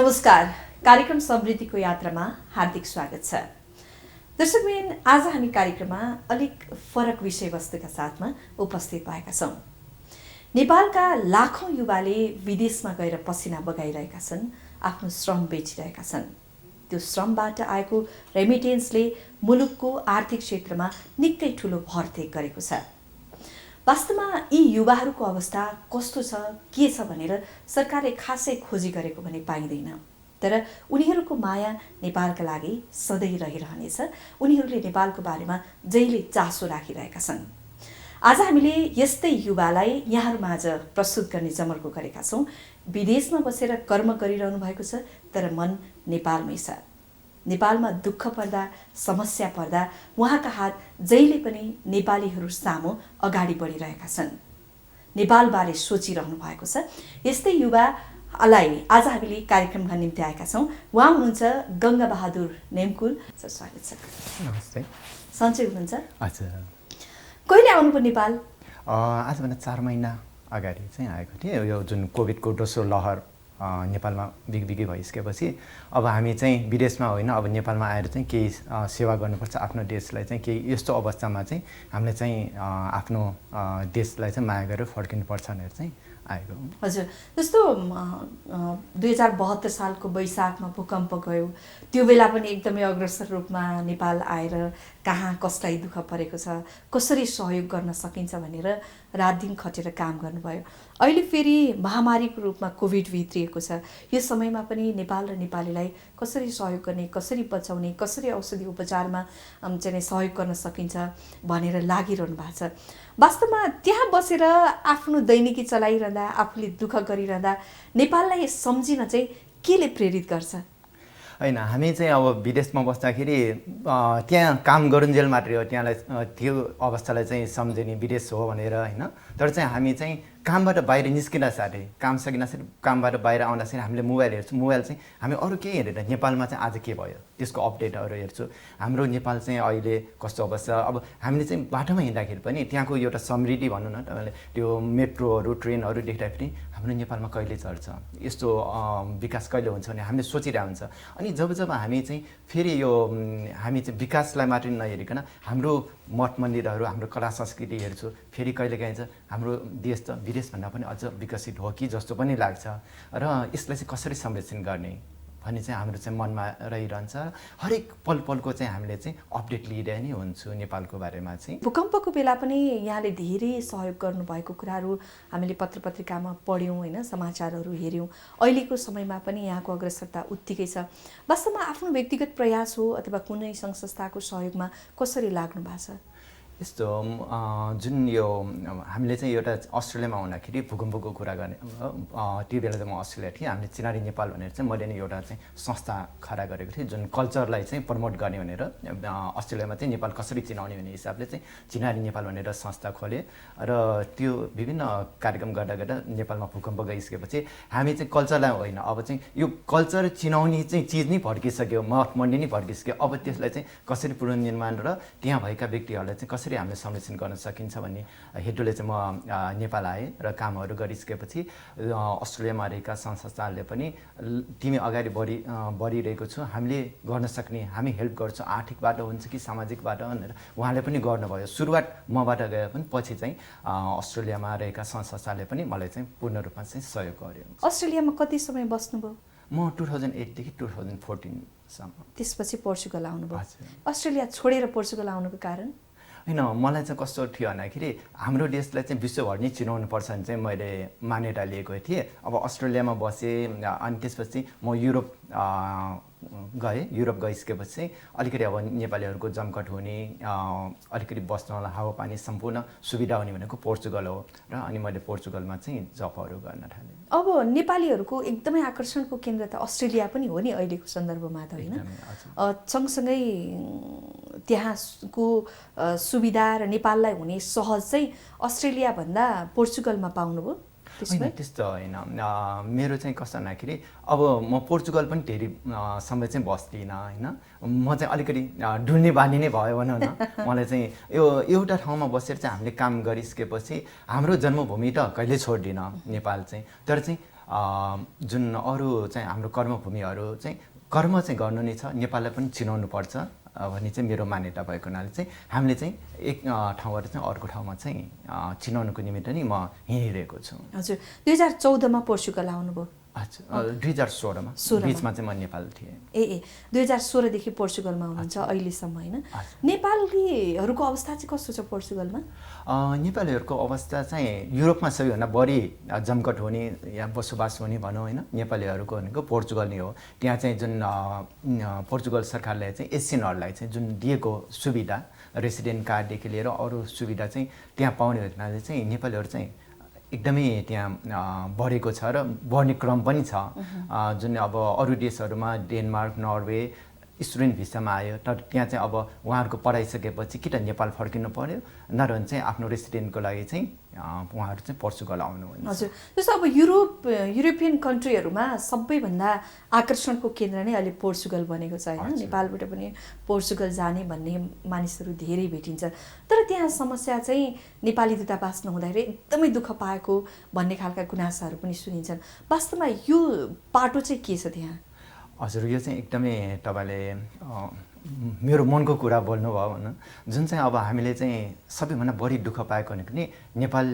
नमस्कार, कार्यक्रम समृद्धिको यात्रामा हार्दिक स्वागत छ। दर्शकबिन, आज हामी कार्यक्रममा अलिक फरक विषयवस्तुका साथमा उपस्थित भएका छौँ। नेपालका लाखौँ युवाले विदेशमा गएर पसिना बगाइरहेका छन्, आफ्नो श्रम बेचिरहेका छन्। त्यो श्रमबाट आएको रेमिटेन्सले मुलुकको आर्थिक क्षेत्रमा निकै ठुलो भरतेक गरेको छ। वास्तवमा यी युवाहरूको अवस्था कस्तो छ, के छ भनेर सरकारले खासै खोजी गरेको भने पाइँदैन। तर उनीहरूको माया नेपालका लागि सधैँ रहिरहनेछ। उनीहरूले नेपालको बारेमा जहिले चासो राखिरहेका छन्। आज हामीले यस्तै युवालाई यहाँहरूमाझ प्रस्तुत गर्ने जमर्को गरेका छौँ। विदेशमा बसेर कर्म गरिरहनु भएको छ, तर मन नेपालमै छ। नेपालमा दुःख पर्दा, समस्या पर्दा उहाँका हात जहिले पनि नेपालीहरू सामु अगाडि बढिरहेका छन्। नेपालबारे सोचिरहनु भएको छ। यस्तै युवालाई आज हामीले कार्यक्रमका निम्ति आएका छौँ। उहाँ हुनुहुन्छ गङ्गाबहादुर नेमकुल। सर, स्वागत छ। नमस्ते। सन्चै हुनुहुन्छ? हजुर। कहिले आउनुभयो नेपाल? आजभन्दा 4 महिना अगाडि चाहिँ आएको थिएँ। यो जुन कोभिडको दोस्रो लहर नेपालमा बिगबिगी भइसकेपछि अब हामी चाहिँ विदेशमा होइन, अब नेपालमा आएर चाहिँ केही सेवा गर्नुपर्छ आफ्नो देशलाई। चाहिँ केही यस्तो अवस्थामा चाहिँ हामीले चाहिँ आफ्नो देशलाई चाहिँ माया गरेर फर्किनुपर्छ भनेर चाहिँ आएको। हजुर, जस्तो 2072 सालको वैशाखमा भूकम्प गयो, त्यो बेला पनि एकदमै अग्रसर रूपमा नेपाल आएर कहाँ कसलाई दुःख परेको छ, कसरी सहयोग गर्न सकिन्छ भनेर रात दिन खटेर काम गर्नुभयो। अहिले फेरि महामारीको रूपमा कोभिड भित्रिएको छ। यो समयमा पनि नेपाल र नेपालीलाई कसरी सहयोग गर्ने, कसरी बचाउने, कसरी औषधि उपचारमा चाहिँ सहयोग गर्न सकिन्छ भनेर लागिरहनु भएको छ। वास्तवमा त्यहाँ बसेर आफ्नो दैनिकी चलाइरहँदा, आफूले दुःख गरिरहँदा नेपाललाई सम्झिन चाहिँ केले प्रेरित गर्छ? होइन, हामी चाहिँ अब विदेशमा बस्दाखेरि त्यहाँ काम गरुन्जेल मात्रै हो, त्यहाँलाई त्यो अवस्थालाई चाहिँ सम्झिने विदेश हो भनेर होइन। तर चाहिँ हामी चाहिँ कामबाट बाहिर निस्किँदा साथै, काम सकिँदाखेरि कामबाट बाहिर आउँदाखेरि हामीले मोबाइल हेर्छौँ। मोबाइल चाहिँ हामी अरू केही हेरेर नेपालमा चाहिँ आज के भयो त्यसको अपडेटहरू हेर्छु। हाम्रो नेपाल चाहिँ अहिले कस्तो अवस्था। अब हामीले चाहिँ बाटोमा हिँड्दाखेरि पनि त्यहाँको एउटा समृद्धि भनौँ न, तपाईँले त्यो मेट्रोहरू ट्रेनहरू देख्दाखेरि हाम्रो नेपालमा कहिले चढ्छ, यस्तो विकास कहिले हुन्छ भने हामीले सोचिरहेको हुन्छ। अनि जब हामी चाहिँ फेरि यो हामी चाहिँ विकासलाई मात्रै नहेरिकन हाम्रो मठ मन्दिरहरू, हाम्रो कला संस्कृति हेर्छु, फेरि कहिले काहीँ चाहिँ हाम्रो देश त विदेशभन्दा पनि अझ विकसित हो कि जस्तो पनि लाग्छ। र यसलाई चाहिँ कसरी संरक्षण गर्ने भन्ने चाहिँ हाम्रो चाहिँ मनमा रहिरहन्छ। हरेक पल पलको चाहिँ हामीले चाहिँ अपडेट लिइरहे नै हुन्छु नेपालको बारेमा चाहिँ। भूकम्पको बेला पनि यहाँले धेरै सहयोग गर्नुभएको कुराहरू हामीले पत्र पत्रिकामा पढ्यौँ होइन, समाचारहरू हेऱ्यौँ। अहिलेको समयमा पनि यहाँको अग्रसरता उत्तिकै छ। वास्तवमा आफ्नो व्यक्तिगत प्रयास हो अथवा कुनै सङ्घ संस्थाको सहयोगमा कसरी लाग्नु भएको छ? यस्तो जुन यो हामीले चाहिँ एउटा अस्ट्रेलियामा हुँदाखेरि भूकम्पको कुरा गर्ने, त्यो बेला चाहिँ म अस्ट्रेलिया थिएँ। हामीले चिनारी नेपाल भनेर चाहिँ मैले नै एउटा चाहिँ संस्था खडा गरेको थिएँ, जुन कल्चरलाई चाहिँ प्रमोट गर्ने भनेर। अस्ट्रेलियामा चाहिँ नेपाल कसरी चिनाउने भन्ने हिसाबले चाहिँ चिनारी नेपाल भनेर संस्था खोलेँ। र त्यो विभिन्न कार्यक्रम गर्दा गर्दा नेपालमा भूकम्प गइसकेपछि हामी चाहिँ कल्चरलाई होइन, अब चाहिँ यो कल्चर चिनाउने चाहिँ चिज नै भड्किसक्यो, मठ मन्दिर नै भड्किसक्यो। अब त्यसलाई चाहिँ कसरी पुनर्निर्माण र त्यहाँ भएका व्यक्तिहरूलाई चाहिँ कसरी हामीले संरक्षण गर्न सकिन्छ भन्ने हेतुले चाहिँ म नेपाल आएँ। र कामहरू गरिसकेपछि अस्ट्रेलियामा रहेका सङ्घ संस्थाहरूले पनि तिमी अगाडि बढिरहेको छु, हामीले गर्न सक्ने, हामी हेल्प गर्छौँ, आर्थिकबाट हुन्छ कि सामाजिकबाट भनेर उहाँले पनि गर्नुभयो। सुरुवात मबाट गए पनि पछि चाहिँ अस्ट्रेलियामा रहेका सङ्घ संस्थाहरूले पनि मलाई चाहिँ पूर्ण रूपमा चाहिँ सहयोग गर्यो। अस्ट्रेलियामा कति समय बस्नुभयो? म 2008 देखि 2014 सम्म। त्यसपछि पोर्चुगल आउनुभयो। अस्ट्रेलिया छोडेर पोर्चुगल आउनुको कारण? होइन, मलाई चाहिँ कस्तो थियो भन्दाखेरि हाम्रो देशलाई चाहिँ विश्वभर नै चिनाउनु पर्छ भने चाहिँ मैले मान्यता लिएको थिएँ। अब अस्ट्रेलियामा बसेँ, अनि त्यसपछि म युरोप युरोप गइसकेपछि अलिकति अब नेपालीहरूको जमघट हुने, अलिकति बस्नलाई हावापानी सम्पूर्ण सुविधा हुने भनेको पोर्चुगल हो। र अनि मैले पोर्चुगलमा चाहिँ जबहरू गर्न थालेँ। अब नेपालीहरूको एकदमै आकर्षणको केन्द्र त अस्ट्रेलिया पनि हो नि अहिलेको सन्दर्भमा त होइन? सँगसँगै त्यहाँको सुविधा र नेपाललाई हुने सहज चाहिँ अस्ट्रेलियाभन्दा पोर्चुगलमा पाउनुभयो? होइन, त्यस्तो होइन। मेरो चाहिँ कस्तो भन्दाखेरि अब म पोर्चुगल पनि धेरै समय चाहिँ बस्दिनँ होइन। म चाहिँ अलिकति ढुल्ने बानी नै भयो भनौँ न। मलाई चाहिँ यो एउटा ठाउँमा बसेर चाहिँ हामीले काम गरिसकेपछि हाम्रो जन्मभूमि त कहिले छोड्दिनँ नेपाल चाहिँ। तर चाहिँ जुन अरू चाहिँ हाम्रो कर्मभूमिहरू चाहिँ कर्म चाहिँ गर्नु नै छ, नेपाललाई पनि चिनाउनु पर्छ भन्ने चाहिँ मेरो मान्यता भएको हुनाले चाहिँ हामीले चाहिँ एक ठाउँबाट चाहिँ अर्को ठाउँमा चाहिँ चिनाउनुको निमित्त नै म हिँडिरहेको छु। हजुर 2014मा पोर्चुगल आउनुभयो। अच्छा 2016मा बिचमा चाहिँ म नेपाल थिएँ। ए 2016देखि पोर्चुगलमा हुनुहुन्छ अहिलेसम्म होइन? नेपालीहरूको अवस्था चाहिँ कस्तो छ पोर्चुगलमा? नेपालीहरूको अवस्था चाहिँ युरोपमा सबैभन्दा बढी जमघट हुने या बसोबास हुने भनौँ होइन, नेपालीहरूको भनेको पोर्चुगल नै हो। त्यहाँ चाहिँ जुन पोर्चुगल सरकारले चाहिँ एसियनहरूलाई चाहिँ जुन दिएको सुविधा, रेसिडेन्ट कार्डदेखि लिएर अरू सुविधा चाहिँ त्यहाँ पाउने हुनाले चाहिँ नेपालीहरू चाहिँ एकदमै त्यहाँ बढेको छ र बढ्ने क्रम पनि छ। जुन अब अरू देशहरूमा डेनमार्क, नर्वे स्टुडेन्ट भिसामा आयो, तर त्यहाँ चाहिँ अब उहाँहरूको पढाइसकेपछि कि त नेपाल फर्किनु पर्यो, नभए चाहिँ आफ्नो रेसिडेन्टको लागि चाहिँ उहाँहरू चाहिँ पोर्चुगल आउनुहुन्छ। हजुर, जस्तो अब युरोपियन कन्ट्रीहरूमा सबैभन्दा आकर्षणको केन्द्र नै अहिले पोर्चुगल बनेको छ होइन? नेपालबाट पनि पोर्चुगल जाने भन्ने मानिसहरू धेरै भेटिन्छ, तर त्यहाँ समस्या चाहिँ नेपाली दूतावास नहुँदाखेरि एकदमै दुःख पाएको भन्ने खालका गुनासाहरू पनि सुनिन्छन्। वास्तवमा यो पाटो चाहिँ के छ त्यहाँ? हजुर, यो चाहिँ एकदमै तपाईँले मेरो मनको कुरा बोल्नुभयो भनौँ। जुन चाहिँ अब हामीले चाहिँ सबैभन्दा बढी दुःख पाएको भनेको नि नेपाल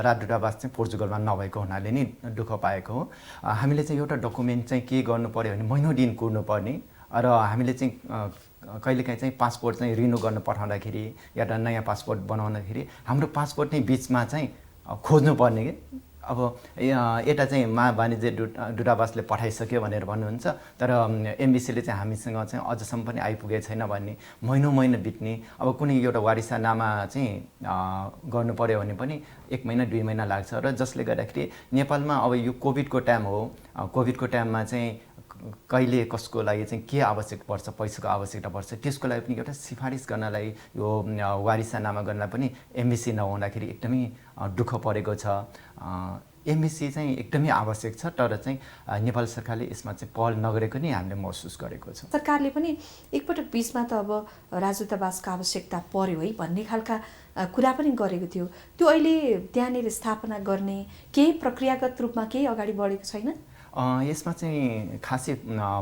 राजदूतावास चाहिँ पोर्चुगलमा नभएको हुनाले नै दुःख पाएको हो। हामीले चाहिँ एउटा डकुमेन्ट चाहिँ के गर्नु पर्यो भने महिनौँ दिन कुर्नु पर्ने, र हामीले चाहिँ कहिलेकाहीँ चाहिँ पासपोर्ट चाहिँ रिन्यू गर्न पठाउँदाखेरि या त नयाँ पासपोर्ट बनाउँदाखेरि हाम्रो पासपोर्ट नै बिचमा चाहिँ खोज्नु पर्ने कि अब यता चाहिँ वाणिज्य दूतावासले पठाइसक्यो भनेर भन्नुहुन्छ, तर एमबिसीले चाहिँ हामीसँग चाहिँ अझसम्म पनि आइपुगेको छैन भन्ने, महिना बित्ने। अब कुनै एउटा वारिसानामा चाहिँ गर्नु पर्यो भने पनि 1 महिना 2 महिना लाग्छ, र जसले गर्दाखेरि नेपालमा अब यो कोभिडको टाइम हो, कोभिडको टाइममा चाहिँ कहिले कसको लागि चाहिँ के आवश्यक पर्छ, पैसाको आवश्यकता पर्छ, त्यसको लागि पनि एउटा सिफारिस गर्नलाई यो वारिसानामा गर्नलाई पनि एमबिसी नहुँदाखेरि एकदमै दुःख परेको छ। एमबिसी चाहिँ एकदमै आवश्यक छ, तर चाहिँ नेपाल सरकारले यसमा चाहिँ पहल नगरेको नै हामीले महसुस गरेको छ। सरकारले पनि एकपटक बिचमा त अब राजदूतावासको आवश्यकता पर्यो है भन्ने खालका कुरा पनि गरेको थियो। त्यो अहिले त्यहाँनिर स्थापना गर्ने केही प्रक्रियागत रूपमा केही अगाडि बढेको छैन? यसमा चाहिँ खासै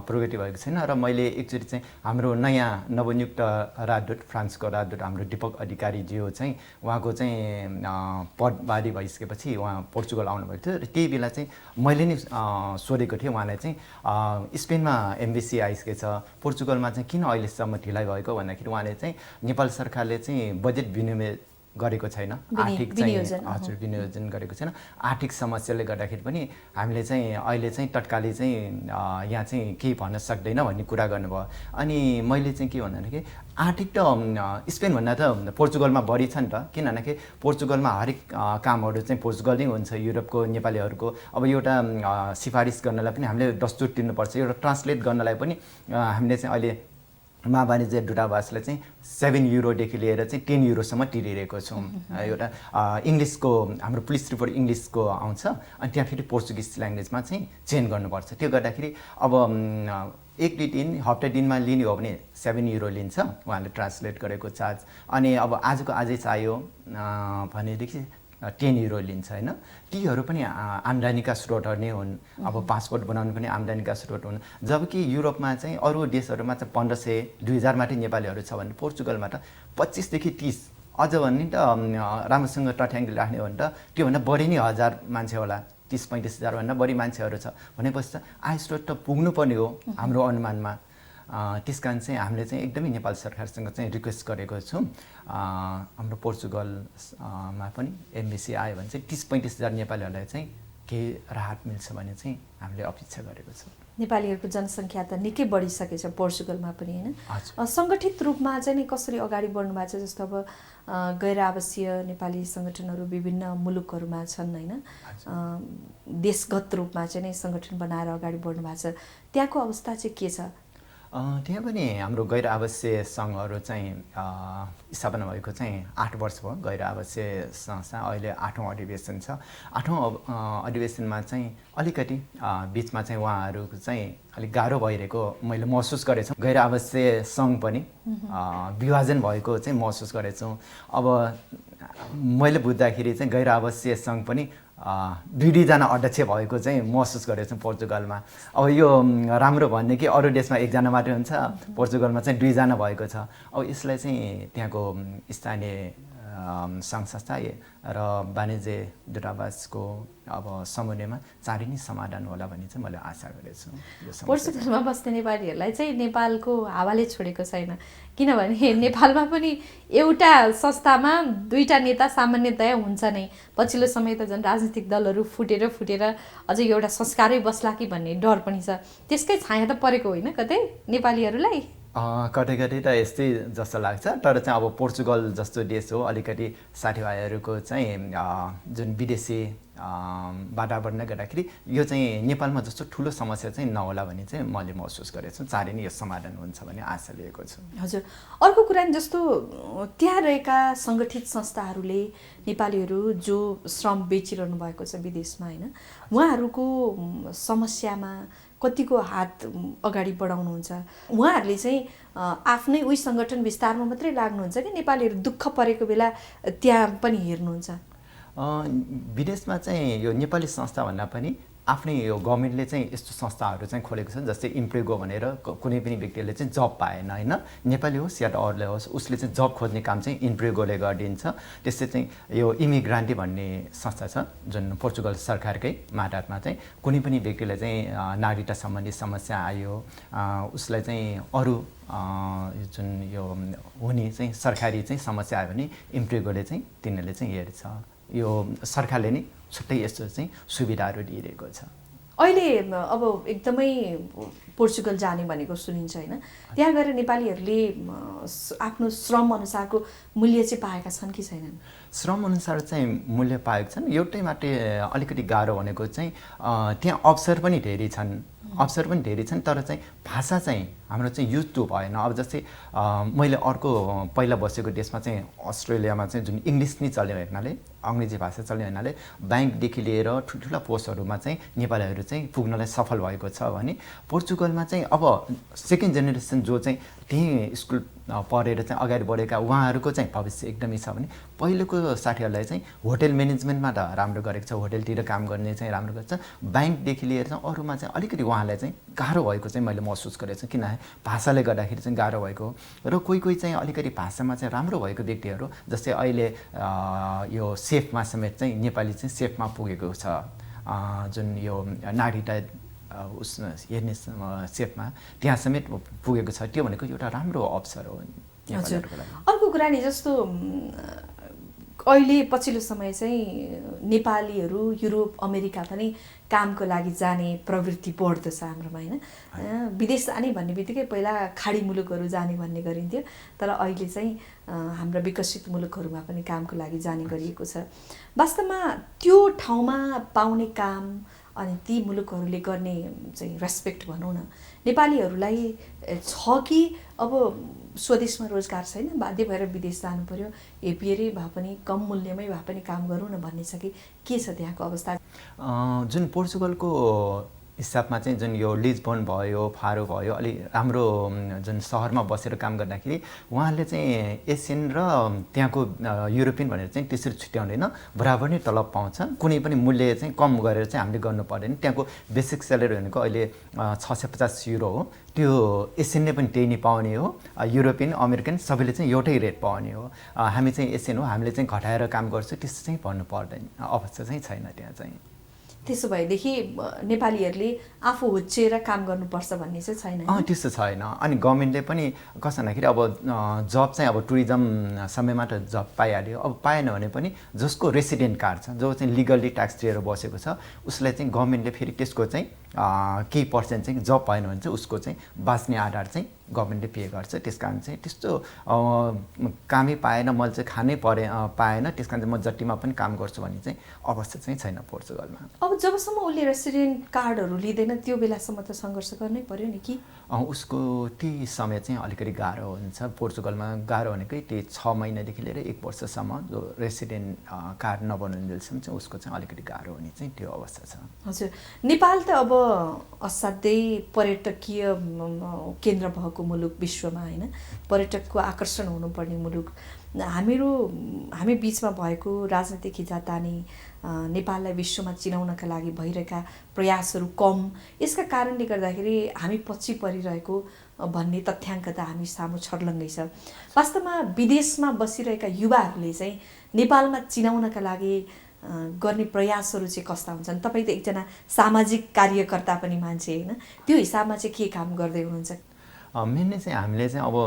प्रगति भएको छैन, र मैले एकचोटि चाहिँ हाम्रो नयाँ नवनियुक्त राजदूत, फ्रान्सको राजदूत हाम्रो दीपक अधिकारीज्यू चाहिँ उहाँको चाहिँ पदबारी भइसकेपछि उहाँ पोर्चुगल आउनुभएको थियो, र त्यही बेला चाहिँ मैले नै सोधेको थिएँ उहाँलाई चाहिँ स्पेनमा एमबिसी आइसकेछ, पोर्चुगलमा चाहिँ किन अहिलेसम्म ढिलाइ भएको भन्दाखेरि उहाँले चाहिँ नेपाल सरकारले चाहिँ बजेट विनियोजन गरेको छैन, आर्थिक चाहिँ हजुर विनियोजन गरेको छैन, आर्थिक समस्याले गर्दाखेरि पनि हामीले चाहिँ अहिले चाहिँ तत्कालै चाहिँ यहाँ चाहिँ केही भन्न सक्दैन भन्ने कुरा गर्नुभयो। अनि मैले चाहिँ के भन्दाखेरि आर्थिक त स्पेनभन्दा त पोर्चुगलमा बढी छ नि त, किन भन्दाखेरि पोर्चुगलमा हरेक कामहरू चाहिँ पोर्चुगल नै हुन्छ। युरोपको नेपालीहरूको अब एउटा सिफारिस गर्नलाई पनि हामीले दस्तुर तिर्नुपर्छ, एउटा ट्रान्सलेट गर्नलाई पनि हामीले चाहिँ अहिले वाणिज्य दूतावासले चाहिँ 7 युरोदेखि लिएर चाहिँ 10 युरोसम्म तिरिरहेको छौँ। एउटा इङ्ग्लिसको हाम्रो पुलिस रिपोर्ट इङ्ग्लिसको आउँछ, अनि त्यहाँ फेरि पोर्चुगिज ल्याङ्ग्वेजमा चाहिँ चेन्ज गर्नुपर्छ। त्यो गर्दाखेरि अब 1-2 दिन हप्ता दिनमा लिने हो भने 7 युरो लिन्छ उहाँले ट्रान्सलेट गरेको चार्ज। अनि अब आजको आजै चाहियो भनेदेखि 10 युरो लिन्छ होइन। तीहरू पनि आम्दानीका स्रोतहरू नै हुन्। अब पासपोर्ट बनाउनु पनि आम्दानीका स्रोत हुन्, जबकि युरोपमा चाहिँ अरू देशहरूमा चाहिँ 1500-2000 मात्रै नेपालीहरू छ भने पोर्चुगलमा त 25देखि 30, अझ भन्ने त राम्रोसँग तथ्याङ्क राख्ने हो भने त त्योभन्दा बढी नै 1000 मान्छे होला, 30-35 हजार भन्दा बढी मान्छेहरू छ भनेपछि त आय स्रोत त पुग्नुपर्ने हो हाम्रो अनुमानमा। त्यस कारण चाहिँ हामीले चाहिँ एकदमै नेपाल सरकारसँग चाहिँ रिक्वेस्ट गरेको छौँ, हाम्रो पोर्चुगलमा पनि एमबिसी आयो भने चाहिँ 30-35 हजार नेपालीहरूलाई चाहिँ केही राहत मिल्छ भने चाहिँ हामीले अपेक्षा गरेको छौँ। नेपालीहरूको जनसङ्ख्या त निकै बढिसकेछ पोर्चुगलमा पनि होइन? सङ्गठित रूपमा चाहिँ नि कसरी अगाडि बढ्नु भएको छ? जस्तो अब गैर आवासीय नेपाली सङ्गठनहरू विभिन्न मुलुकहरूमा छन् होइन, देशगत रूपमा चाहिँ नै सङ्गठन बनाएर अगाडि बढ्नु भएको छ, त्यहाँको अवस्था चाहिँ के छ? त्यहाँ पनि हाम्रो गैर आवासीय सङ्घहरू चाहिँ स्थापना भएको चाहिँ 8 वर्ष भयो। गैर आवासीय संस्था अहिले 8औँ अधिवेशन छ। 8औँ अधिवेशनमा चाहिँ अलिकति बिचमा चाहिँ उहाँहरूको चाहिँ अलिक गाह्रो भइरहेको मैले महसुस गरेछु। गैर आवासीय सङ्घ पनि विभाजन भएको चाहिँ महसुस गरेछु। अब मैले बुझ्दाखेरि चाहिँ गैर आवासीय सङ्घ पनि दुईजना अध्यक्ष भएको चाहिँ महसुस गरेको छु पोर्चुगलमा। अब यो राम्रो भन्ने कि अरू देशमा एकजना मात्रै हुन्छ, पोर्चुगलमा चाहिँ दुईजना भएको छ। अब यसलाई चाहिँ त्यहाँको स्थानीय सङ्घ संस्था र वाणिज्य दूतावासको अब समन्वयमा चाँडै नै समाधान होला भन्ने चाहिँ मैले आशा गरेछु। पोर्चुगलमा बस्ने नेपालीहरूलाई चाहिँ नेपालको हावाले छोडेको छैन, किनभने नेपालमा पनि एउटा संस्थामा दुईटा नेता सामान्यतया हुन्छ नै। पछिल्लो समय त झन् राजनीतिक दलहरू फुटेर अझै एउटा संस्कारै बस्ला कि भन्ने डर पनि छ। त्यसकै छाया त परेको होइन कतै नेपालीहरूलाई? कतै कतै त यस्तै जस्तो लाग्छ। तर चाहिँ अब पोर्चुगल जस्तो देश हो, अलिकति साथीभाइहरूको चाहिँ जुन विदेशी वातावरणले गर्दाखेरि यो चाहिँ नेपालमा जस्तो ठुलो समस्या चाहिँ नहोला भन्ने चाहिँ मैले महसुस गरेको छु। चाँडै नै यो समाधान हुन्छ भन्ने आशा लिएको छु। हजुर, अर्को कुरा नि जस्तो त्यहाँ रहेका सङ्गठित संस्थाहरूले नेपालीहरू जो श्रम बेचिरहनु भएको छ विदेशमा होइन, उहाँहरूको समस्यामा कतिको हात अगाडि बढाउनुहुन्छ? उहाँहरूले चाहिँ आफ्नै उही सङ्गठन विस्तारमा मात्रै लाग्नुहुन्छ कि नेपालीहरू दुःख परेको बेला त्यहाँ पनि हेर्नुहुन्छ? विदेशमा चाहिँ यो नेपाली संस्था भन्दा पनि आफ्नै यो गभर्मेन्टले चाहिँ यस्तो संस्थाहरू चाहिँ खोलेको छ, जस्तै इम्प्रेगो भनेर कुनै पनि व्यक्तिले चाहिँ जब पाएन होइन, नेपाली होस् या त अरूले होस्, उसले चाहिँ जब खोज्ने काम चाहिँ इम्प्रेगोले गरिदिन्छ। त्यस्तै चाहिँ यो इमिग्रान्टी भन्ने संस्था छ जुन पोर्चुगल सरकारकै मातहतमा चाहिँ कुनै पनि व्यक्तिलाई चाहिँ नागरिकता सम्बन्धी समस्या आयो, उसलाई चाहिँ अरू जुन यो हुने चाहिँ सरकारी चाहिँ समस्या आयो भने इम्प्रेगोले चाहिँ तिनीहरूले चाहिँ हेर्छ। यो सरकारले नै छुट्टै यस्तो चाहिँ सुविधाहरू दिइरहेको छ। अहिले अब एकदमै पोर्चुगल जाने भनेको सुनिन्छ होइन, त्यहाँ गएर नेपालीहरूले आफ्नो श्रम अनुसारको मूल्य चाहिँ पाएका छन् कि छैनन्? श्रम अनुसार चाहिँ मूल्य पाएका छन्। एउटै मात्रै अलिकति गाह्रो भनेको चाहिँ त्यहाँ अवसर पनि धेरै छन्, तर चाहिँ भाषा चाहिँ हाम्रो चाहिँ युज टु भएन। अब जस्तै मैले अर्को पहिला बसेको देशमा चाहिँ अस्ट्रेलियामा चाहिँ जुन इङ्ग्लिस नै चल्ने हुनाले, अङ्ग्रेजी भाषा चल्ने हुनाले ब्याङ्कदेखि लिएर ठुल्ठुला पोस्टहरूमा चाहिँ नेपालीहरू चाहिँ पुग्नलाई सफल भएको छ भने पोर्चुगलमा चाहिँ अब सेकेन्ड जेनेरेसन जो चाहिँ त्यहीँ स्कुल पढेर चाहिँ अगाडि बढेका उहाँहरूको चाहिँ भविष्य एकदमै छ भने पहिलेको साथीहरूलाई चाहिँ होटेल म्यानेजमेन्टमा त राम्रो गरेको छ, होटेलतिर काम गर्ने चाहिँ राम्रो गर्छ, ब्याङ्कदेखि लिएर चाहिँ अरूमा चाहिँ अलिकति उहाँलाई चाहिँ गाह्रो भएको चाहिँ मैले महसुस गरेको छु, किनभने भाषाले गर्दाखेरि चाहिँ गाह्रो भएको हो। र कोही चाहिँ अलिकति भाषामा चाहिँ राम्रो भएको व्यक्तिहरू, जस्तै अहिले यो सेफमा समेत चाहिँ नेपाली चाहिँ सेफमा पुगेको छ, जुन यो नागरिकता उस हेर्ने सेफमा त्यहाँ समेत पुगेको छ। त्यो भनेको एउटा राम्रो अवसर हो नेपालीहरूको लागि। अर्को कुरा नि जस्तो अहिले पछिल्लो समय चाहिँ नेपालीहरू युरोप अमेरिका पनि कामको लागि जाने प्रवृत्ति बढ्दो छ हाम्रोमा होइन। विदेश जाने भन्ने बित्तिकै पहिला खाडी मुलुकहरू जाने भन्ने गरिन्थ्यो, तर अहिले चाहिँ हाम्रा विकसित मुलुकहरूमा पनि कामको लागि जाने गरिएको छ। वास्तवमा त्यो ठाउँमा पाउने काम अनि ती मुलुकहरूले गर्ने चाहिँ रेस्पेक्ट भनौँ न, नेपालीहरूलाई छ कि अब स्वदेशमा रोजगार छैन, बाध्य भएर विदेश जानु पर्यो, हेपिएरै भए पनि कम मूल्यमै भए पनि काम गरौँ न भन्ने छ कि के छ त्यहाँको अवस्था? जुन पोर्चुगलको हिसाबमा चाहिँ जुन यो लिस्बन भयो, फारो भयो, अलि राम्रो जुन सहरमा बसेर काम गर्दाखेरि उहाँले चाहिँ एसियन र त्यहाँको युरोपियन भनेर चाहिँ त्यसरी छुट्याउँदैन, बराबर नै तलब पाउँछ। कुनै पनि मूल्य चाहिँ कम गरेर चाहिँ हामीले गर्नु पर्दैन। त्यहाँको बेसिक स्यालेरी भनेको अहिले 650 युरो हो, त्यो एसियनले पनि त्यही नै पाउने हो, युरोपियन अमेरिकन सबैले चाहिँ एउटै रेट पाउने हो। हामी चाहिँ एसियन हो, हामीले चाहिँ घटाएर काम गर्छौँ त्यस्तो चाहिँ भन्नु पर्दैन, अवस्था चाहिँ छैन त्यहाँ चाहिँ। त्यसो भएदेखि नेपालीहरूले आफू हुच्चिएर काम गर्नुपर्छ भन्ने चाहिँ छैन? त्यस्तो छैन। अनि गभर्मेन्टले पनि कस्तो भन्दाखेरि अब जब चाहिँ अब टुरिज्म समयमा त जब पाइहाल्यो, अब पाएन भने पनि जसको रेसिडेन्ट कार्ड छ, जो चाहिँ लिगल्ली ट्याक्स दिएर बसेको छ, उसलाई चाहिँ गभर्मेन्टले फेरि त्यसको चाहिँ केही पर्सेन्ट चाहिँ जब पाएन भने चाहिँ उसको चाहिँ बाँच्ने आधार चाहिँ गभर्मेन्टले पे गर्छ। त्यस कारण चाहिँ त्यस्तो कामै पाएन, मैले चाहिँ खानै पाएन, त्यस कारण चाहिँ म जतिमा पनि काम गर्छु भन्ने चाहिँ अवस्था चाहिँ छैन पोर्चुगलमा। अब जबसम्म उसले रेसिडेन्ट कार्डहरू लिँदैन त्यो बेलासम्म त सङ्घर्ष गर्नै पर्यो नि कि? उसको त्यही समय चाहिँ अलिकति गाह्रो हुन्छ। पोर्चुगलमा गाह्रो भनेकै त्यही 6 महिनादेखि लिएर 1 वर्षसम्म जो रेसिडेन्ट कार्ड नबनाउन्जेलसम्म चाहिँ उसको चाहिँ अलिकति गाह्रो हुने चाहिँ त्यो अवस्था छ। हजुर, नेपाल त अब असाध्यै पर्यटकीय केन्द्र भएको मुलुक विश्वमा होइन, पर्यटकको आकर्षण हुनुपर्ने मुलुक। हामी बिचमा भएको राजनीतिक खिचातानी नेपाललाई विश्वमा चिनाउनका लागि भइरहेका प्रयासहरू कम, यसका कारणले गर्दाखेरि हामी पछि परिरहेको भन्ने तथ्याङ्क त हामी सामु छर्लङ्गै छ। वास्तवमा विदेशमा बसिरहेका युवाहरूले चाहिँ नेपालमा चिनाउनका लागि गर्ने प्रयासहरू चाहिँ कस्ता हुन्छन्? तपाईँ त एकजना सामाजिक कार्यकर्ता पनि मान्छे होइन, त्यो हिसाबमा चाहिँ के काम गर्दै हुनुहुन्छ? मेनली चाहिँ हामीले चाहिँ अब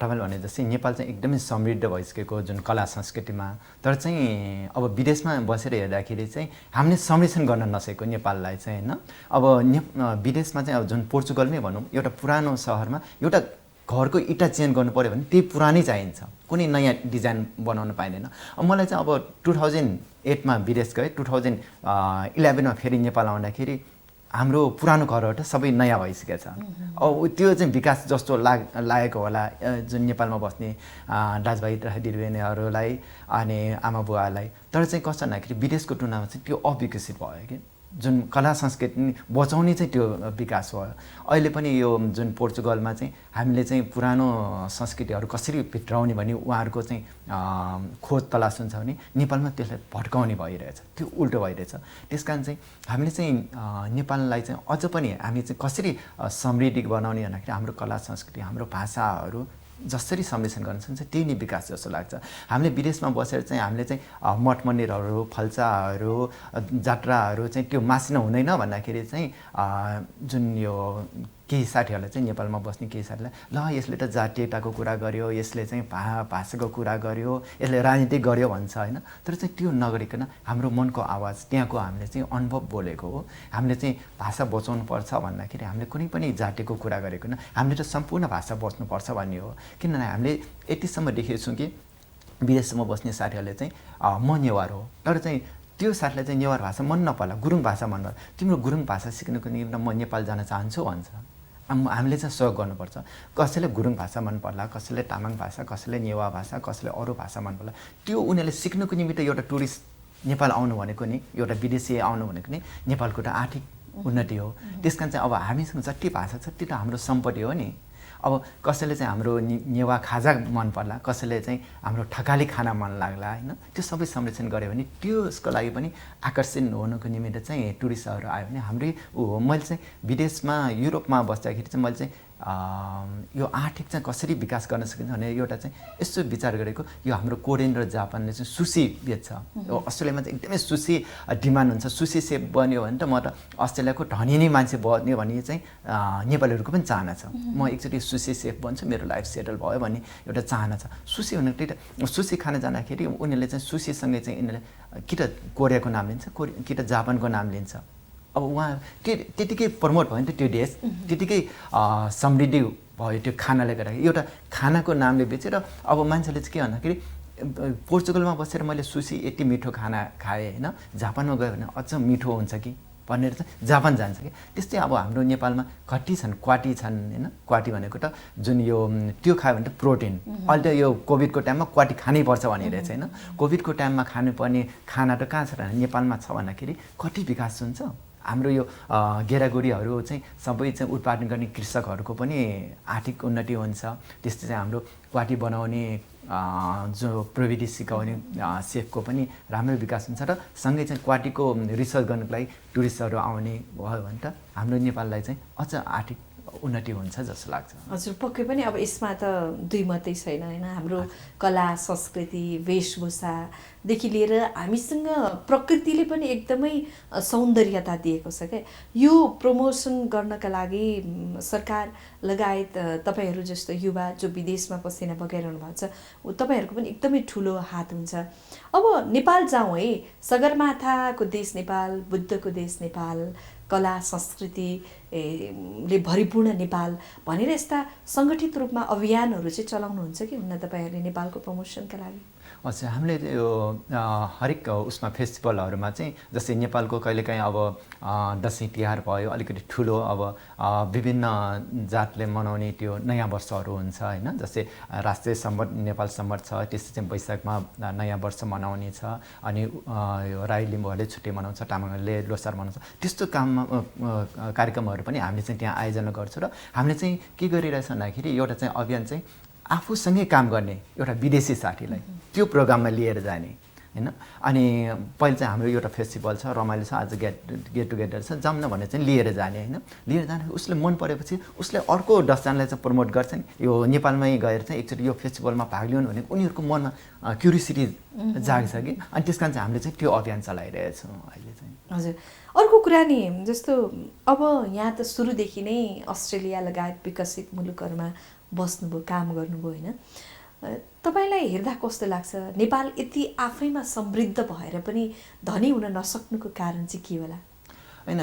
तपाईँले भने जस्तै नेपाल चाहिँ एकदमै समृद्ध भइसकेको जुन कला संस्कृतिमा, तर चाहिँ अब विदेशमा बसेर हेर्दाखेरि चाहिँ हामीले संरक्षण गर्न नसकेको नेपाललाई चाहिँ होइन। अब विदेशमा चाहिँ अब जुन पोर्चुगलमै भनौँ, एउटा पुरानो सहरमा एउटा घरको इँटा चेन्ज गर्नु पऱ्यो भने त्यही पुरानै चाहिन्छ, कुनै नयाँ डिजाइन बनाउन पाइँदैन। मलाई चाहिँ अब 2008मा विदेश गएँ, 2011मा फेरि नेपाल आउँदाखेरि हाम्रो पुरानो घरहरू सबै नयाँ भइसकेको छ। अब त्यो चाहिँ विकास जस्तो लागेको होला जुन नेपालमा बस्ने दाजुभाइ दिदीबहिनीहरूलाई अनि आमा बुवालाई। तर चाहिँ कस्तो भन्दाखेरि विदेशको तुलनामा चाहिँ त्यो अविकसित भयो कि, जुन कला संस्कृति बचाउने चाहिँ त्यो विकास भयो। अहिले पनि यो जुन पोर्चुगलमा चाहिँ हामीले चाहिँ पुरानो संस्कृतिहरू कसरी भित्राउने भन्ने उहाँहरूको चाहिँ खोज तलास हुन्छ भने नेपालमा त्यसलाई भट्काउने भइरहेछ, त्यो उल्टो भइरहेछ। त्यस कारण चाहिँ हामीले चाहिँ नेपाललाई चाहिँ अझ पनि हामी चाहिँ कसरी समृद्धि बनाउने भन्दाखेरि हाम्रो कला संस्कृति, हाम्रो भाषाहरू जसरी संरक्षण गर्न सक्छ त्यही नै विकास जस्तो लाग्छ। हामीले विदेशमा बसेर चाहिँ हामीले चाहिँ मठ मन्दिरहरू, फल्साहरू, जात्राहरू चाहिँ त्यो मासिन हुँदैन भन्दाखेरि चाहिँ जुन यो केही साथीहरूलाई चाहिँ नेपालमा बस्ने केही साथीलाई ल यसले त जातीयताको कुरा गर्यो, यसले चाहिँ भाषाको कुरा गर्यो, यसले राजनीति गर्यो भन्छ होइन। तर चाहिँ त्यो नगरिकन हाम्रो मनको आवाज, त्यहाँको हामीले चाहिँ अनुभव बोलेको हो। हामीले चाहिँ भाषा बचाउनु पर्छ भन्दाखेरि हामीले कुनै पनि जातिको कुरा गरेको होइन, हामीले त सम्पूर्ण भाषा बच्नुपर्छ भन्ने हो। किनभने हामीले यतिसम्म देखेको छौँ कि विदेशमा बस्ने साथीहरूले चाहिँ म नेवार हो, तर चाहिँ त्यो साथीलाई चाहिँ नेवार भाषा मन नपर्ला, गुरुङ भाषा मन पर्ला, तिम्रो गुरुङ भाषा सिक्नुको निम्ति म नेपाल जान चाहन्छु भन्छ। हामीले चाहिँ सहयोग गर्नुपर्छ। कसैले गुरुङ भाषा मन पर्ला, कसैले तामाङ भाषा, कसैले नेवा भाषा, कसैले अरू भाषा मन पर्ला, त्यो उनीहरूले सिक्नुको निमित्त एउटा टुरिस्ट नेपाल आउनु भनेको नि, एउटा विदेशी आउनु भनेको नि नेपालको त आर्थिक उन्नति हो। त्यस कारण चाहिँ अब हामीसँग जति भाषा छ त्यो त हाम्रो सम्पत्ति हो नि। अब कसैले चाहिँ हाम्रो नेवा खाजा मन पर्ला, कसैले चाहिँ हाम्रो ठकाली खाना मन लाग्ला होइन, त्यो सबै संरक्षण गऱ्यो भने त्यसको लागि पनि आकर्षण हुनुको निमित्त चाहिँ टुरिस्टहरू आयो भने हाम्रै हो। मैले चाहिँ विदेशमा युरोपमा बस्दाखेरि चाहिँ मैले चाहिँ यो आर्थिक चाहिँ कसरी विकास गर्न सकिन्छ भने एउटा चाहिँ यस्तो विचार गरेको, यो हाम्रो कोरियन र जापानले चाहिँ सुसी बेच्छ। अस्ट्रेलियामा चाहिँ एकदमै सुसी डिमान्ड हुन्छ, सुसी सेफ बन्यो भने त म त अस्ट्रेलियाको धनी नै मान्छे बन्यो भने चाहिँ नेपालीहरूको पनि चाहना छ, म एकचोटि सुसी सेफ बन्छु, मेरो लाइफ सेटल भयो भन्ने एउटा चाहना छ। सुसी हुनु त्यही त, सुसी खान जाँदाखेरि उनीहरूले चाहिँ सुसीसँगै चाहिँ यिनीहरूले कि त कोरियाको नाम लिन्छ कि त जापानको नाम लिन्छ। अब उहाँ त्यतिकै प्रमोट भयो नि त त्यो देश, त्यतिकै समृद्धि भयो त्यो खानाले गर्दाखेरि। एउटा खानाको नामले बेचेर अब मान्छेले चाहिँ के भन्दाखेरि पोर्चुगलमा बसेर मैले सुसी यति मिठो खाना खाएँ होइन, जापानमा गयो भने अझ मिठो हुन्छ कि भनेर चाहिँ जापान जान्छ कि। त्यस्तै अब हाम्रो नेपालमा कति छन्, क्वाटी छन् होइन। क्वाटी भनेको त जुन यो त्यो खायो भने त प्रोटिन, अहिले त यो कोभिडको टाइममा क्वाटी खानै पर्छ भनिरहेछ होइन। कोभिडको टाइममा खानुपर्ने खाना त कहाँ छ र नेपालमा छ भन्दाखेरि कति विकास हुन्छ। हाम्रो यो गेरागुडीहरू चाहिँ सबै चाहिँ उत्पादन गर्ने कृषकहरूको पनि आर्थिक उन्नति हुन्छ। त्यस्तै चाहिँ हाम्रो क्वाटी बनाउने जो प्रविधि सिकाउने सेफको पनि राम्रो विकास हुन्छ र सँगै चाहिँ क्वाटीको रिसर्च गर्नको लागि टुरिस्टहरू आउने भयो भने त हाम्रो नेपाललाई चाहिँ अझ आर्थिक उन्नति हुन्छ जस्तो लाग्छ। हजुर पक्कै पनि। अब यसमा त दुई मात्रै छैन होइन, हाम्रो कला संस्कृति वेशभूषादेखि लिएर हामीसँग प्रकृतिले पनि एकदमै सौन्दर्यता दिएको छ क्या। यो प्रमोसन गर्नका लागि सरकार लगायत तपाईँहरू जस्तो युवा जो विदेशमा पसिना बगाइरहनु भएको छ तपाईँहरूको पनि एकदमै ठुलो हात हुन्छ। अब नेपाल जाउँ है, सगरमाथाको देश नेपाल, बुद्धको देश नेपाल, कला संस्कृतिले भरिपूर्ण नेपाल भनेर यस्ता सङ्गठित रूपमा अभियानहरू चाहिँ चलाउनुहुन्छ कि हुन्न तपाईँहरूले नेपालको प्रमोसनका लागि? अच्छा, हामीले यो हरेक उसमा फेस्टिभलहरूमा चाहिँ जस्तै नेपालको कहिलेकाहीँ अब दसैँ तिहार भयो अलिकति ठुलो, अब विभिन्न जातले मनाउने त्यो नयाँ वर्षहरू हुन्छ होइन। जस्तै राष्ट्रिय सम्मत नेपाल सम्मत छ, त्यस्तै चाहिँ वैशाखमा नयाँ वर्ष मनाउने छ, अनि यो राई लिम्बूहरूले छुट्टी मनाउँछ, तामाङहरूले लोसार मनाउँछ। त्यस्तो कार्यक्रमहरू पनि हामीले चाहिँ त्यहाँ आयोजना गर्छौँ। र हामीले चाहिँ के गरिरहेछ भन्दाखेरि एउटा चाहिँ अभियान चाहिँ आफूसँगै काम गर्ने एउटा विदेशी साथीलाई त्यो प्रोग्राममा लिएर जाने हैन। अनि पहिले चाहिँ हाम्रो एउटा फेस्टिभल छ, रमाइलो छ, आज गेट टुगेदर छ, जाऊँ न भनेर चाहिँ लिएर जाने हैन। लिएर जाँदा उसले मन परेपछि उसले अर्को 10 जनालाई चाहिँ प्रमोट गर्छ नि, यो नेपालमै गएर चाहिँ एकचोटि यो फेस्टिभलमा भाग लिउन् भने उनीहरूको मनमा क्युरियोसिटी जाग्छ कि। अनि त्यसकारण चाहिँ हामीले चाहिँ त्यो अभियान चलाइरहेछौँ अहिले चाहिँ। हजुर, अर्को कुरा नि जस्तो अब यहाँ त सुरुदेखि नै अस्ट्रेलिया लगायत विकसित मुलुकहरूमा बस्नुभयो, काम गर्नुभयो होइन, तपाईलाई हेर्दा कस्तो लाग्छ नेपाल यति आफैमा समृद्ध भएर पनि धनी हुन नसक्नुको कारण चाहिँ के होला? हैन,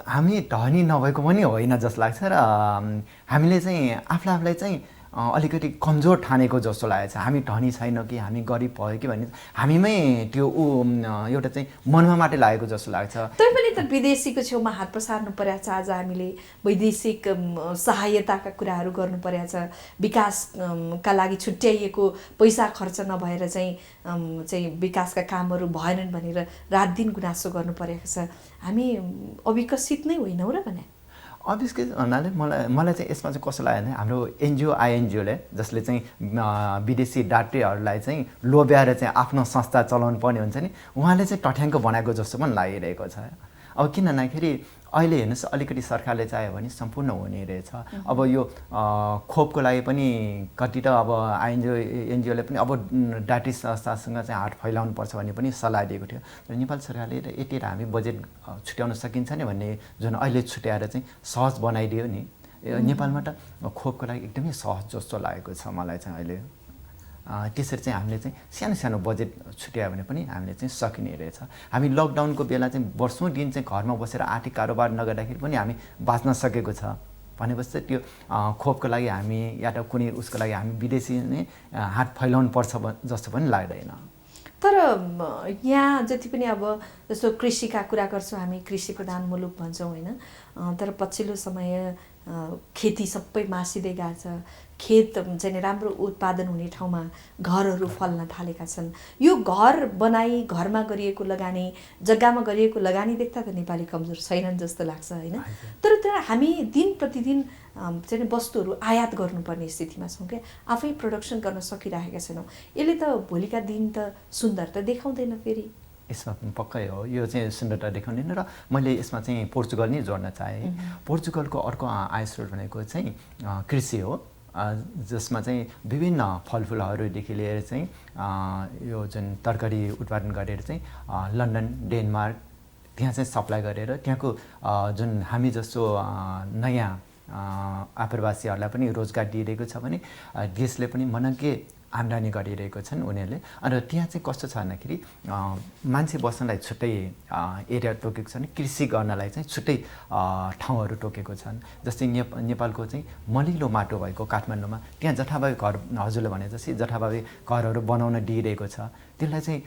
हामी धनी नभएको पनि होइन जस्तो लाग्छ र हामीले चाहिँ आफूलाई चाहिँ अलिकति कमजोर ठानेको जस्तो लागेको छ। हामी धनी छैन कि हामी गरिब भयो कि भन्ने हामीमै त्यो एउटा चाहिँ मनमा मात्रै लागेको जस्तो लाग्छ। तैपनि त विदेशीको छेउमा हात पसार्नु परेको छ। आज हामीले वैदेशिक सहायताका कुराहरू गर्नु परेको छ, विकासका लागि छुट्याइएको पैसा खर्च नभएर चाहिँ विकासका कामहरू भएनन् भनेर रात दिन गुनासो गर्नु परेको छ। हामी अविकसित नै होइनौँ र भने अविकसित भन्नाले मलाई चाहिँ यसमा चाहिँ कस्तो लाग्यो भने हाम्रो एनजिओ आइएनजिओले जसले चाहिँ विदेशी डाक्टरहरूलाई चाहिँ लोभ्याएर चाहिँ आफ्नो संस्था चलाउनु पर्ने हुन्छ नि, उहाँले चाहिँ तथ्याङ्क बनाएको जस्तो पनि लागिरहेको छ। अब किन भन्दाखेरि अहिले हेर्नुहोस् अलिकति सरकारले चाह्यो भने सम्पूर्ण हुने रहेछ। अब यो खोपको लागि पनि कति त अब एनजिओले पनि अब डाक्टरी संस्थासँग चाहिँ हात फैलाउनु पर्छ भन्ने पनि सल्लाह दिएको थियो। तर नेपाल सरकारले यति हामी बजेट छुट्याउन सकिन्छ नि भन्ने जुन अहिले छुट्याएर चाहिँ सहज बनाइदियो नि, नेपालमा त खोपको लागि एकदमै सहज जस्तो लागेको छ मलाई चाहिँ अहिले। त्यसरी चाहिँ हामीले चाहिँ सानो सानो बजेट छुट्यायो भने पनि हामीले चाहिँ सकिने रहेछ। हामी लकडाउनको बेला चाहिँ वर्षौँ दिन चाहिँ घरमा बसेर आर्थिक कारोबार नगर्दाखेरि पनि हामी बाँच्न सकेको छ भनेपछि चाहिँ त्यो खोपको लागि हामी या त कुनै उसको लागि हामी विदेशी नै हात फैलाउनु पर्छ जस्तो पनि लाग्दैन। तर यहाँ जति पनि अब जस्तो कृषिका कुरा गर्छौँ हामी, कृषि प्रधान मुलुक भन्छौँ होइन, तर पछिल्लो समय खेती सबै मासिँदै गएको छ। खेत चाहिँ राम्रो उत्पादन हुने ठाउँमा घरहरू फल्न थालेका छन्। यो घर बनाई घरमा गरिएको लगानी, जग्गामा गरिएको लगानी देख्दा त नेपाली कमजोर छैनन् जस्तो लाग्छ होइन। तर हामी दिन प्रतिदिन चाहिँ वस्तुहरू आयात गर्नुपर्ने स्थितिमा छौँ क्या, आफै प्रडक्सन गर्न सकिरहेका छैनौँ। यसले त भोलिका दिन त सुन्दर त देखाउँदैन फेरि। यसमा पक्कै हो, यो चाहिँ सुन्दरता देखाउँदैन। र मैले यसमा चाहिँ पोर्चुगल नै जोड्न चाहेँ। पोर्चुगलको अर्को आय स्रोत भनेको चाहिँ कृषि हो, जसमा चाहिँ विभिन्न फलफुलहरूदेखि लिएर चाहिँ यो जुन तरकारी उत्पादन गरेर चाहिँ लन्डन, डेनमार्क त्यहाँ चाहिँ सप्लाई गरेर त्यहाँको जुन हामी जस्तो नयाँ आप्रवासीहरूलाई पनि रोजगार दिइरहेको छ भने देशले पनि मनग्गे आम्दानी गरिरहेको छन् उनीहरूले। अनि त्यहाँ चाहिँ कस्तो छ भन्दाखेरि मान्छे बस्नलाई छुट्टै एरिया तोकेको छ भने कृषि गर्नलाई चाहिँ छुट्टै ठाउँहरू तोकेको छन्। जस्तै नेपालको चाहिँ मलिलो माटो भएको काठमाडौँमा त्यहाँ जथाभावी घर, हजुरले भने जस्तै जथाभावी घरहरू बनाउन दिइरहेको छ। त्यसलाई चाहिँ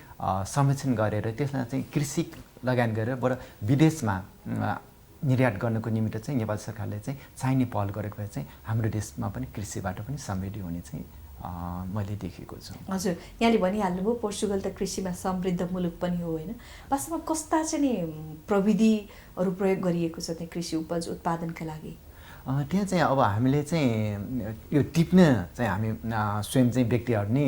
संरक्षण गरेर त्यसलाई चाहिँ कृषि लगानी गरेर बरु विदेशमा निर्यात गर्नको निमित्त चाहिँ नेपाल सरकारले चाहिँ चाहिने पहल गरेको भए चाहिँ हाम्रो देशमा पनि कृषिबाट पनि समृद्धि हुने चाहिँ मैले देखेको छु। हजुर, यहाँले भनिहाल्नुभयो पोर्चुगल त कृषिमा समृद्ध मुलुक पनि हो होइन। वास्तवमा कस्ता चाहिँ नि प्रविधिहरू प्रयोग गरिएको छ त्यहाँ कृषि उपज उत्पादनका लागि? त्यहाँ चाहिँ अब हामीले चाहिँ यो टिप्न चाहिँ हामी स्वयं चाहिँ व्यक्तिहरू नै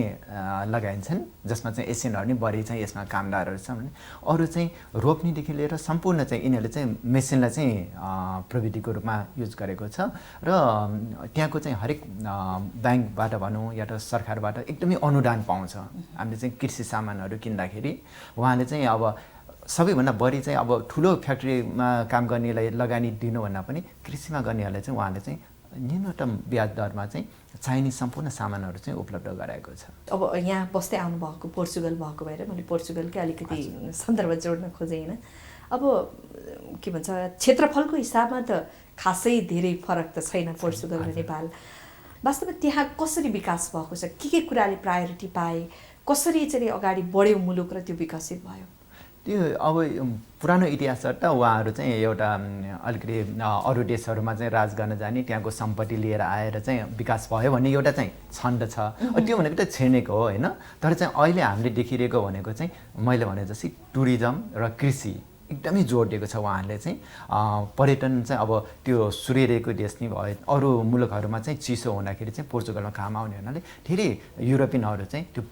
लगाइन्छन्, जसमा चाहिँ एसियनहरू नै बढी चाहिँ यसमा कामदारहरू छन् भने अरू चाहिँ रोप्नेदेखि लिएर सम्पूर्ण चाहिँ यिनीहरूले चाहिँ मेसिनलाई चाहिँ प्रविधिको रूपमा युज गरेको छ। र त्यहाँको चाहिँ हरेक ब्याङ्कबाट भनौँ या त सरकारबाट एकदमै अनुदान पाउँछ। हामीले चाहिँ कृषि सामानहरू किन्दाखेरि उहाँले चाहिँ अब सबैभन्दा बढी चाहिँ अब ठुलो फ्याक्ट्रीमा काम गर्नेलाई लगानी दिनुभन्दा पनि कृषिमा गर्नेहरूलाई चाहिँ उहाँले चाहिँ न्यूनतम ब्याज दरमा चाहिँ चाहिने सम्पूर्ण सामानहरू चाहिँ उपलब्ध गराएको छ। अब यहाँ बस्दै आउनुभएको पोर्चुगल भएको भएर मैले पोर्चुगलकै अलिकति सन्दर्भ जोड्न खोजेँ होइन। अब के भन्छ क्षेत्रफलको हिसाबमा त खासै धेरै फरक त छैन पोर्चुगल र नेपाल। वास्तवमा त्यहाँ कसरी विकास भएको छ, के कुराले प्रायोरिटी पाए, कसरी चाहिँ अगाडि बढ्यो मुलुक र त्यो विकसित भयो? त्यो अब पुरानो इतिहास त उहाँहरू चाहिँ एउटा अलिकति अरू देशहरूमा चाहिँ राज गर्न जाने, त्यहाँको सम्पत्ति लिएर आएर चाहिँ विकास भयो भन्ने एउटा चाहिँ छन्द छ। त्यो भनेको त छिर्नेको हो होइन। तर चाहिँ अहिले हामीले देखिरहेको भनेको चाहिँ मैले भने जस्तै टुरिज्म र कृषि एकदमै जोड दिएको छ उहाँहरूले चाहिँ पर्यटन चाहिँ अब त्यो सूर्योदयको देश नै भयो अरू मुलुकहरूमा चाहिँ चिसो हुँदाखेरि चाहिँ पोर्चुगलमा घाम आउने हुनाले धेरै युरोपियनहरू चाहिँ त्यो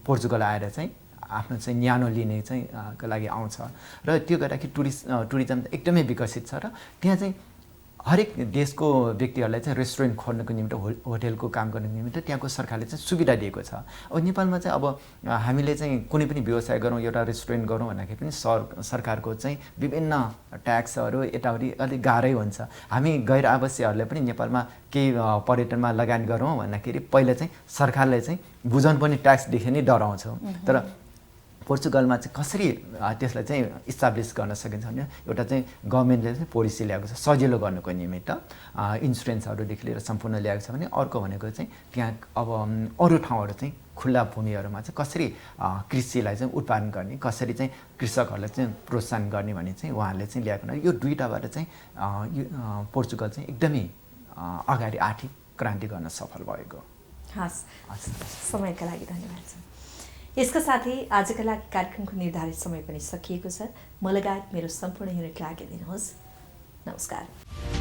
पोर्चुगल आएर चाहिँ आफ्नो चाहिँ न्यानो लिने चाहिँ को लागि आउँछ र त्यो गर्दाखेरि टुरिज्म एकदमै विकसित छ र त्यहाँ चाहिँ हरेक देशको व्यक्तिहरूलाई चाहिँ रेस्टुरेन्ट खोल्नको निम्ति होटेलको काम गर्नको निम्ति त्यहाँको सरकारले चाहिँ सुविधा दिएको छ। अब नेपालमा चाहिँ अब हामीले चाहिँ कुनै पनि व्यवसाय गरौँ एउटा रेस्टुरेन्ट गरौँ भन्दाखेरि पनि सरकारको चाहिँ विभिन्न ट्याक्सहरू यताउति अलिक गाह्रै हुन्छ। हामी गैर आवासीयहरूले पनि नेपालमा केही पर्यटनमा लगानी गरौँ भन्दाखेरि पहिला चाहिँ सरकारले चाहिँ बुझाउनु पनि ट्याक्सदेखि नै डराउँछौँ। तर पोर्चुगलमा चाहिँ कसरी त्यसलाई चाहिँ इस्टाब्लिस गर्न सकिन्छ भने एउटा चाहिँ गभर्मेन्टले चाहिँ पोलिसी ल्याएको छ सजिलो गर्नुको निमित्त इन्सुरेन्सहरूदेखि लिएर सम्पूर्ण ल्याएको छ भने अर्को भनेको चाहिँ त्यहाँ अब अरू ठाउँहरू चाहिँ खुल्ला भूमिहरूमा चाहिँ कसरी कृषिलाई चाहिँ उत्पादन गर्ने कसरी चाहिँ कृषकहरूलाई चाहिँ प्रोत्साहन गर्ने भन्ने चाहिँ उहाँहरूले चाहिँ ल्याएको यो दुईटाबाट चाहिँ पोर्चुगल चाहिँ एकदमै अगाडि आर्थिक क्रान्ति गर्न सफल भएको। हस् समयका लागि धन्यवाद छ। यसका साथै आजका लागि कार्यक्रमको निर्धारित समय पनि सकिएको छ। म लगायत मेरो सम्पूर्ण युनिटलाई आज्ञा दिनुहोस्। नमस्कार।